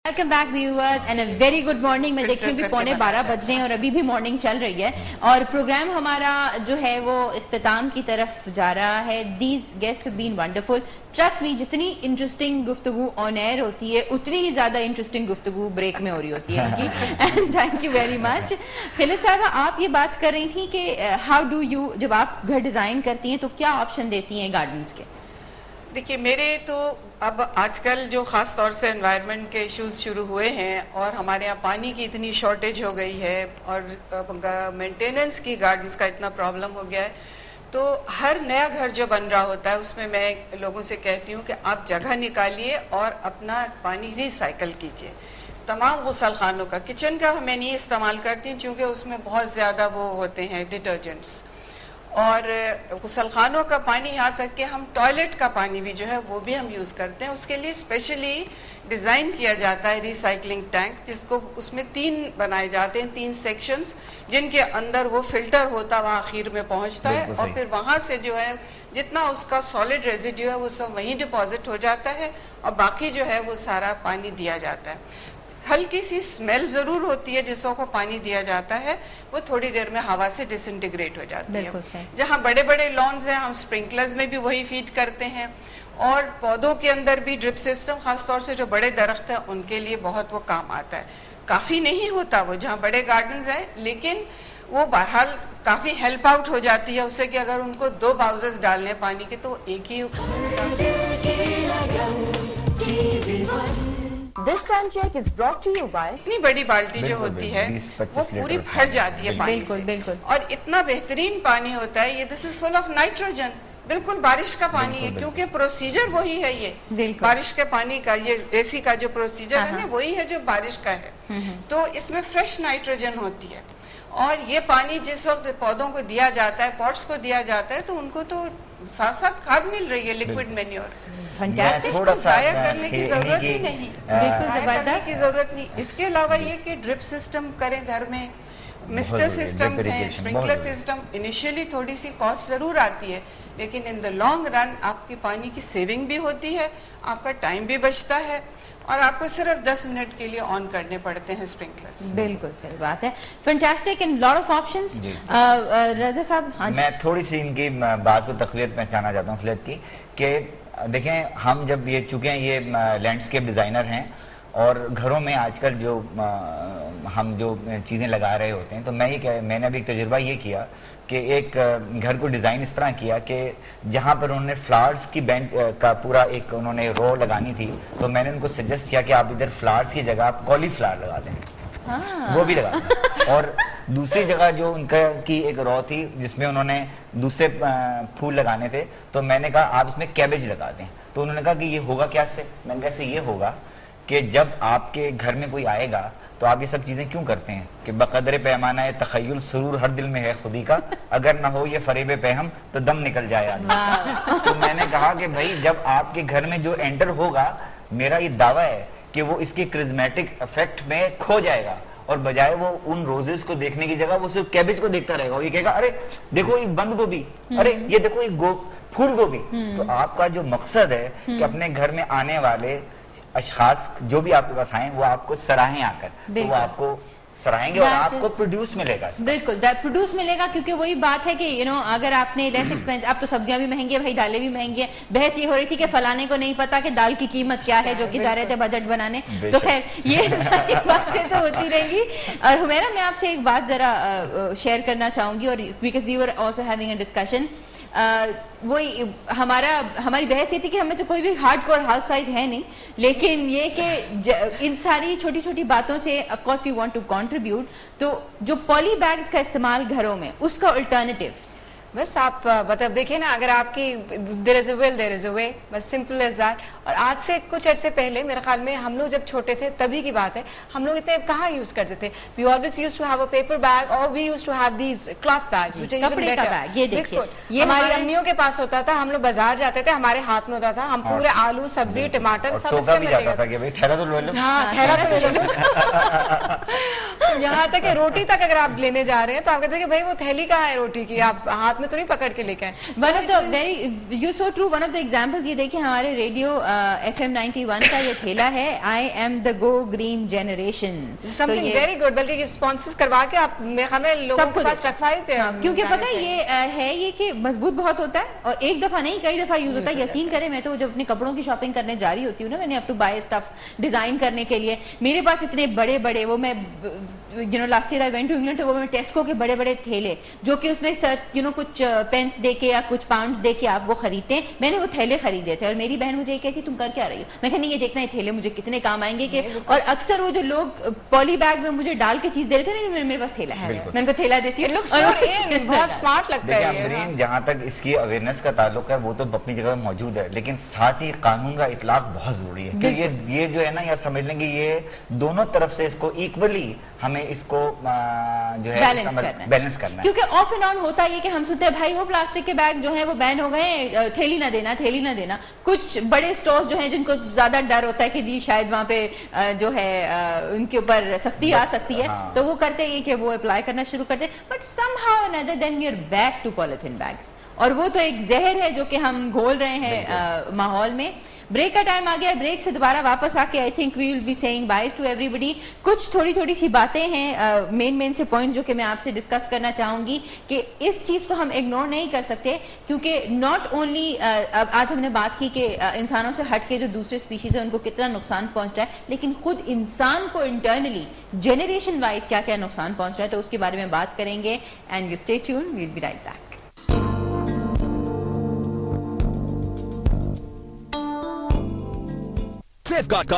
Welcome back viewers and a very good morning. मैं देख रही हूँ कि 11:15 बज रहे हैं और अभी भी मॉर्निंग चल रही है और प्रोग्राम हमारा जो है वो इख्तिताम की तरफ जा रहा है। These guest been wonderful, trust me. जितनी इंटरेस्टिंग गुफ्तगू ऑन एयर होती है उतनी ही ज्यादा इंटरेस्टिंग गुफ्तगू ब्रेक में हो रही होती है and thank you very much. खिलत साहबा, आप ये बात कर रही थी कि हाउ डू यू, जब आप घर डिजाइन करती हैं तो क्या ऑप्शन देती हैं गार्डन्स के? देखिए, मेरे तो अब आजकल जो ख़ास तौर से एनवायरनमेंट के इश्यूज शुरू हुए हैं और हमारे यहाँ पानी की इतनी शॉर्टेज हो गई है और मेंटेनेंस की गार्डन्स का इतना प्रॉब्लम हो गया है, तो हर नया घर जो बन रहा होता है उसमें मैं लोगों से कहती हूँ कि आप जगह निकालिए और अपना पानी रिसाइकल कीजिए। तमाम गुसल खानों का, किचन का मैं नहीं इस्तेमाल करती क्योंकि उसमें बहुत ज़्यादा वो होते हैं डिटर्जेंट्स, और गुसलखानों का पानी, यहाँ तक कि हम टॉयलेट का पानी भी जो है वो भी हम यूज़ करते हैं। उसके लिए स्पेशली डिज़ाइन किया जाता है रिसाइकलिंग टैंक, जिसको उसमें 3 बनाए जाते हैं, 3 सेक्शंस, जिनके अंदर वो फिल्टर होता वहाँ आखिर में पहुँचता है और फिर वहाँ से जो है जितना उसका सॉलिड रेजिड्यू है वो सब वहीं डिपॉजिट हो जाता है और बाकी जो है वो सारा पानी दिया जाता है। हल्की सी स्मेल जरूर होती है जिसों को पानी दिया जाता है, वो थोड़ी देर में हवा से डिसइंटीग्रेट हो जाती है। जहाँ बड़े बड़े लॉन्स हैं हम स्प्रिंकलर्स में भी वही फीड करते हैं और पौधों के अंदर भी ड्रिप सिस्टम, खासतौर से जो बड़े दरख्त हैं उनके लिए बहुत वो काम आता है। काफ़ी नहीं होता वो जहाँ बड़े गार्डन्स हैं, लेकिन वो बहरहाल काफ़ी हेल्प आउट हो जाती है उससे कि अगर उनको 2 बाउजेस डालने पानी के तो एक ही This time check is brought to you by इतनी बड़ी बाल्टी जो होती है वो पूरी भर जाती है पानी से और इतना बेहतरीन पानी होता है ये। This is full of nitrogen, बिल्कुल बारिश का पानी है क्योंकि प्रोसीजर वही है। ये बारिश के पानी का, ये एसी का जो प्रोसीजर है ना, वही है जो बारिश का है। तो इसमें फ्रेश नाइट्रोजन होती है और ये पानी जिस वक्त पौधों को दिया जाता है, पॉट्स को दिया जाता है, तो उनको तो साथ साथ खाद मिल रही है, लिक्विड मैन्योर। इसको जाया करने की जरूरत ही नहीं, बिल्कुल करने की जरूरत नहीं। इसके अलावा ये कि ड्रिप सिस्टम करें घर में, मिस्टर सिस्टम है, स्प्रिंकलर सिस्टम। इनिशियली थोड़ी सी कॉस्ट जरूर आती है, लेकिन इन द लॉन्ग रन आपकी पानी की सेविंग भी होती है, आपका टाइम भी बचता है और आपको सिर्फ 10 मिनट के लिए ऑन करने पड़ते हैं स्प्रिंकलर्स। बिल्कुल सही बात है। Fantastic and lot of options. Raza साहब, मैं थोड़ी सी इनकी बात को तक़वियत पहचाना चाहता हूँ फिलत की कि देखें, हम जब ये चुके हैं, ये लैंडस्केप डिज़ाइनर हैं और घरों में आजकल जो हम जो चीज़ें लगा रहे होते हैं, तो मैंने अभी एक तजुर्बा ये किया कि एक घर को डिज़ाइन इस तरह किया कि जहाँ पर उन्होंने फ्लावर्स की बेंच का पूरा एक उन्होंने रो लगानी थी, तो मैंने उनको सजेस्ट किया कि आप इधर फ्लावर्स की जगह आप कॉलीफ्लावर लगा दें। वो भी लगा दें। और दूसरी जगह जो उनका की एक रो थी जिसमें उन्होंने दूसरे फूल लगाने थे, तो मैंने कहा आप इसमें कैबेज लगा दें। तो उन्होंने कहा कि ये होगा क्या से? मैंने कहा ये होगा कि जब आपके घर में कोई आएगा तो आप ये सब चीजें क्यों करते हैं कि बकदर पैमाना है तखय्युल सुरूर हर दिल में है खुदी का, अगर ना हो ये फरेब पैहम तो दम निकल जाए आदमी। तो मैंने कहा कि भाई जब आपके घर में जो एंटर होगा, मेरा ये दावा है कि वो इसके क्रिज्मेटिक इफेक्ट में खो जाएगा और बजाय वो उन रोजेस को देखने की जगह वो सिर्फ कैबेज को देखता रहेगा और ये कहेगा अरे देखो ये बंद गोभी, अरे ये देखो ये फूल गोभी। तो आपका जो मकसद है कि अपने घर में आने वाले अशखास जो भी आपके पास आए वो आपको सराहें आकर, तो वो आपको सराहेंगे और आपको प्रोड्यूस मिलेगा। बिल्कुल प्रोड्यूस मिलेगा, क्योंकि वही बात है कि अगर आपने लेस एक्सपेंस, अब तो सब्जियां भी महंगी है भाई, दालें भी महंगी है। बहस ये हो रही थी कि फलाने को नहीं पता कि दाल की कीमत क्या है, जो कि जा रहे थे बजट बनाने। तो खैर ये सारी बातें तो होती रहेंगी। और हुमैरा, मैं आपसे एक बात जरा शेयर करना चाहूंगी, और because we were also having a discussion. वही हमारी बहस ये थी कि हमें से कोई भी हार्डकोर हाउसवाइफ है नहीं, लेकिन ये कि इन सारी छोटी छोटी बातों से of course we want to contribute. तो जो पॉली बैग्स का इस्तेमाल घरों में, उसका अल्टरनेटिव बस आप मतलब देखिए ना, अगर आपकी there is a will there is a way, बस सिंपल एज दैट। और आज से कुछ अरसे पहले मेरे ख्याल में हम लोग जब छोटे थे तभी की बात है, हम लोग इतने कहाँ यूज करते थे। We always used to have a paper bag और we used to have these cloth bags which are कपड़े का बैग। ये देखिए, ये हमारी अम्मियों के पास होता था, हम लोग बाजार जाते थे, हमारे हाथ में होता था, हम पूरे आलू सब्जी टमाटर सब इसके में जाता था कि भाई थैला तो ले लो। हाँ, थैला तो ले लो। यहाँ तक कि रोटी तक अगर आप लेने जा रहे हैं तो आप कहते हैं कि भाई वो थैली कहाँ है रोटी की, आप हाथ में तो नहीं पकड़ के लेके आए। One of the very you so true, one of the examples ये देखिए हमारे रेडियो FM 91 का ये ठेला है, I am the go green generation, something very good, बल्कि स्पॉन्सर्स करवा के आप मेरे ख्याल में लोगों के पास रखवाए थे, क्योंकि पता है ये है ये कि मजबूत बहुत होता है और एक दफा नहीं कई दफा यूज होता है। यकीन करें मैं तो जब अपने कपड़ों की शॉपिंग करने जा रही होती हूँ ना, मैंने have to buy stuff design करने के लिए, मेरे पास इतने बड़े बड़े वो मैं last year I went to England, तो वो मैं टेस्को के बड़े बड़े थैले जो कि उसमें कुछ पेंस दे के या कुछ पाउंड्स दे के आप वो खरीदते हैं, मैंने वो थैले खरीदे थे और मेरी बहन मुझे कहती तुम कर क्या रही हो, मैं कहनी ये देखना ये थैले मुझे कितने काम आएंगे कि, और अक्सर वो जो लोग पॉली बैग में मुझे डाल के चीज दे रहे थे ना, मेरे पास थैला है, मैं उनको थैला देती हूँ, बहुत स्मार्ट लगता है। जहाँ तक इसकी अवेयरनेस का ताल्लुक है वो तो अपनी जगह मौजूद है, लेकिन साथ ही कानून का इतलाक बहुत जरूरी है, क्योंकि ये जो है ना, या समझ लेंगे ये दोनों तरफ से इसको इक्वली हमें इसको जो है बैलेंस करना है। क्योंकि ऑफ एंड ऑन होता है कि हम सुनते हैं भाई वो प्लास्टिक के बैग जो है वो बैन हो गए, थैली ना देना। कुछ बड़े स्टोर्स जो हैं जिनको ज्यादा डर होता है कि जी शायद वहां पे जो है उनके ऊपर सख्ती आ सकती है, तो वो करते हैं कि वो अप्लाई करना शुरू करते हैं, but somehow another then we are back to polythene bags, और वो तो एक जहर है जो कि हम घोल रहे हैं माहौल में। ब्रेक का टाइम आ गया, ब्रेक से दोबारा वापस आके I think we will be saying byes to everybody. कुछ थोड़ी सी बातें हैं, मेन से पॉइंट जो कि मैं आपसे डिस्कस करना चाहूंगी कि इस चीज को हम इग्नोर नहीं कर सकते, क्योंकि नॉट ओनली आज हमने बात की कि इंसानों से हट के जो दूसरे स्पीशीज है उनको कितना नुकसान पहुंच रहा है, लेकिन खुद इंसान को इंटरनली जेनरेशन वाइज क्या क्या नुकसान पहुंच रहा है, तो उसके बारे में बात करेंगे। And you stay tuned, we will be right back. Safeguard